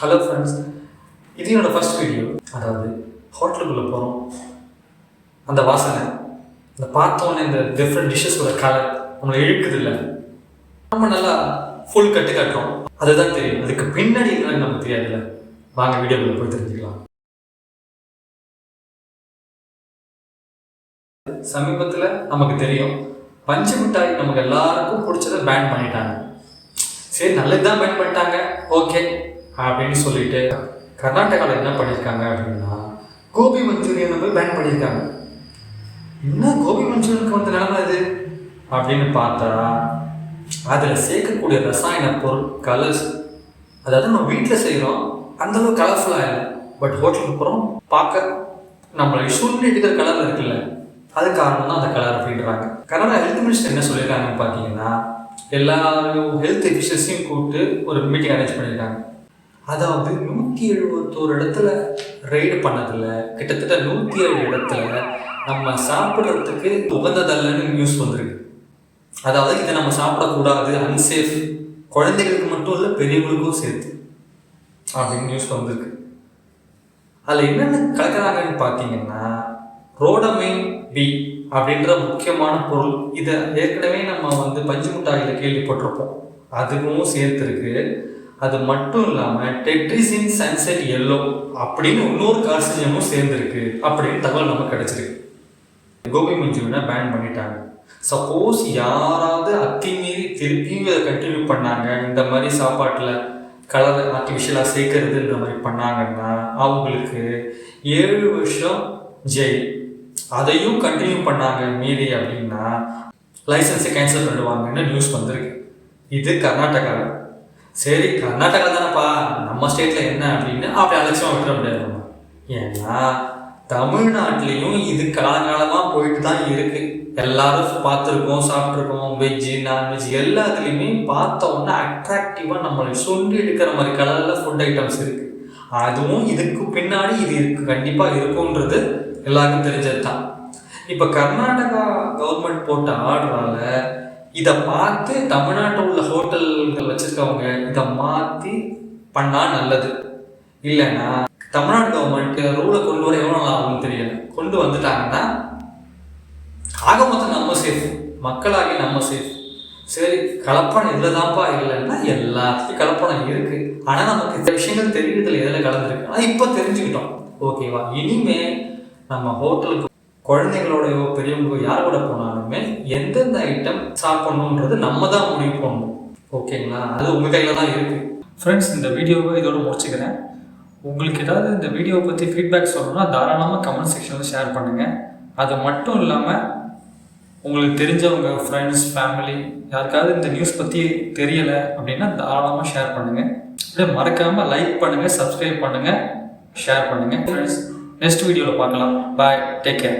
Hello friends, இது என்னோடய first video. அதாவது ஹோட்டலுக்குள்ளே போகிறோம், அந்த வாசனை, இந்த பார்த்தோன்னே இந்த டிஃப்ரெண்ட் டிஷ்ஷஸோட கலர் நம்மளை இழுக்குது இல்லை, நம்ம நல்லா ஃபுல் கட்டு கட்டுறோம், அதுதான் தெரியும். அதுக்கு பின்னாடி என்னன்னு நமக்கு தெரியாதுல்ல. வாங்க வீடியோக்குள்ளே போய் தெரிஞ்சுக்கலாம். சமீபத்தில் நமக்கு தெரியும், பஞ்சு மிட்டாய் நமக்கு எல்லாருக்கும் பிடிச்சதை பேன் பண்ணிட்டாங்க. சரி, நல்லது தான் பேன் பண்ணிட்டாங்க, ஓகே அப்படின்னு சொல்லிட்டு கர்நாடகாவில் என்ன பண்ணியிருக்காங்க அப்படின்னா, கோபி மஞ்சூரியன் போய் பேன் பண்ணியிருக்காங்க. என்ன கோபி மஞ்சூரியனுக்கு வந்து நிலைமை இது அப்படின்னு பார்த்தா, அதில் சேர்க்கக்கூடிய ரசாயன பொருள், கலர்ஸ், அதாவது நம்ம வீட்டில் செய்கிறோம் அந்தளவு கலர்ஃபுல்லாக இல்லை, பட் ஹோட்டலுக்கு போகிறோம் பார்க்க நம்மளை சுண்டி இருக்கிற கலர் இருக்குல்ல, அது காரணம் தான் அந்த கலர் அப்படின்றாங்க. கனடா ஹெல்த் மினிஸ்டர் என்ன சொல்லியிருக்காங்கன்னு பார்த்தீங்கன்னா, எல்லாரும் ஹெல்த் எஃபிஷியன்ஸையும் கூப்பிட்டு ஒரு மீட்டிங் அரேஞ்ச் பண்ணியிருக்காங்க. அதாவது 171 இடத்துல ரெய்டு பண்ணதில்ல, கிட்டத்தட்ட 107 இடத்துல நம்ம சாப்பிட்றதுக்கு உகந்ததல்லன்னு நியூஸ் வந்திருக்கு. அதாவது இதை நம்ம சாப்பிடக்கூடாது, அன்சேஃப், குழந்தைகளுக்கு மட்டும் இல்லை பெரியவங்களுக்கும் சேர்த்து அப்படின்னு நியூஸ் வந்திருக்கு. அதில் என்னென்ன கலக்கிறாங்கன்னு பார்த்தீங்கன்னா, ரோடமைன் பி அப்படின்ற முக்கியமான பொருள். இதை ஏற்கனவே நம்ம வந்து பஞ்சு மிட்டாயில் கேள்விப்பட்டிருப்போம், அதுவும் சேர்த்துருக்கு. அது மட்டும் இல்லாமல் டெட்ரிசின் சன்செட் எல்லோ அப்படின்னு இன்னொரு கார்சினமும் சேர்ந்துருக்கு அப்படின்னு தகவல் நமக்கு கிடைச்சிருக்கு. கோபி மஞ்சூரியனை பேன் பண்ணிட்டாங்க. சப்போஸ் யாராவது அத்துமீறி திருப்பியும் இதை கண்டினியூ பண்ணாங்க, இந்த மாதிரி சாப்பாட்டில் கலர் ஆர்டிஃபிஷியலாக சேர்க்கறதுன்ற மாதிரி பண்ணாங்கன்னா அவங்களுக்கு 7 வருஷம் ஜெயில். அதையும் கண்டினியூ பண்ணாங்க மீறி அப்படின்னா லைசன்ஸை கேன்சல் பண்ணிடுவாங்கன்னு நியூஸ் வந்திருக்கு. இது கர்நாடகாவில். சரி, கர்நாடகா தானேப்பா, நம்ம ஸ்டேட்டில் என்ன அப்படின்னு அப்படி அலட்சியமாக விட்டுற முடியாது. ஏன்னா தமிழ்நாட்டிலையும் இது காலங்காலமாக போயிட்டு தான் இருக்குது. எல்லாரும் பார்த்துருக்கோம், சாப்பிட்ருக்கோம், வெஜ்ஜு நான்வெஜ் எல்லாத்துலேயுமே பார்த்தோன்னா அட்ராக்டிவாக நம்மளை சுண்டி எடுக்கிற மாதிரி கலரில் ஃபுட் ஐட்டம்ஸ் இருக்குது. அதுவும் இதுக்கு பின்னாடி இது கண்டிப்பாக இருக்குன்றது எல்லாருக்கும் தெரிஞ்சது தான். இப்போ கர்நாடகா கவர்மெண்ட் போட்ட ஆர்டரால் இதை பார்த்து தமிழ்நாட்டில் உள்ள ஹோட்டல்கள் வச்சுருக்கவங்க இதை மாற்றி பண்ணால் நல்லது. இல்லைன்னா தமிழ்நாடு கவர்மெண்ட்டு ரூலை கொண்டு வர எவ்வளோ நாள் ஆகும்னு தெரியல. கொண்டு வந்துட்டாங்கன்னா ஆக மொத்தம் நம்ம சேஃப், மக்களாகி நம்ம சேஃப். சரி, கலப்படம் இதில் தான்ப்பா இல்லைன்னா எல்லாத்துலேயும் கலப்படம் இருக்குது. ஆனால் நமக்கு இந்த விஷயங்கள் தெரியுறதில்ல எதில் கலந்துருக்கு. ஆனால் இப்போ தெரிஞ்சுக்கிட்டோம், ஓகேவா? இனிமே நம்ம ஹோட்டலுக்கு குழந்தைங்களோடையோ பெரியவங்களோ யார் கூட போனாலுமே எந்தெந்த ஐட்டம் சாப்பிடணுன்றது நம்ம தான் முடிவு பண்ணணும், ஓகேங்களா? அது உங்கள் கையில் தான் இருக்குது. ஃப்ரெண்ட்ஸ், இந்த வீடியோவை இதோட முடிச்சுக்கிறேன். உங்களுக்கு ஏதாவது இந்த வீடியோவை பற்றி ஃபீட்பேக் சொல்லணும்னா தாராளமாக கமெண்ட் செக்ஷனில் ஷேர் பண்ணுங்கள். அது மட்டும் இல்லாமல் உங்களுக்கு தெரிஞ்சவங்க, ஃப்ரெண்ட்ஸ், ஃபேமிலி யாருக்காவது இந்த நியூஸ் பற்றி தெரியலை அப்படின்னா தாராளமாக ஷேர் பண்ணுங்கள். அப்படியே மறக்காமல் லைக் பண்ணுங்கள், சப்ஸ்கிரைப் பண்ணுங்கள், ஷேர் பண்ணுங்கள். ஃப்ரெண்ட்ஸ், நெக்ஸ்ட் வீடியோவில் பார்க்கலாம். பாய், டேக் கேர்.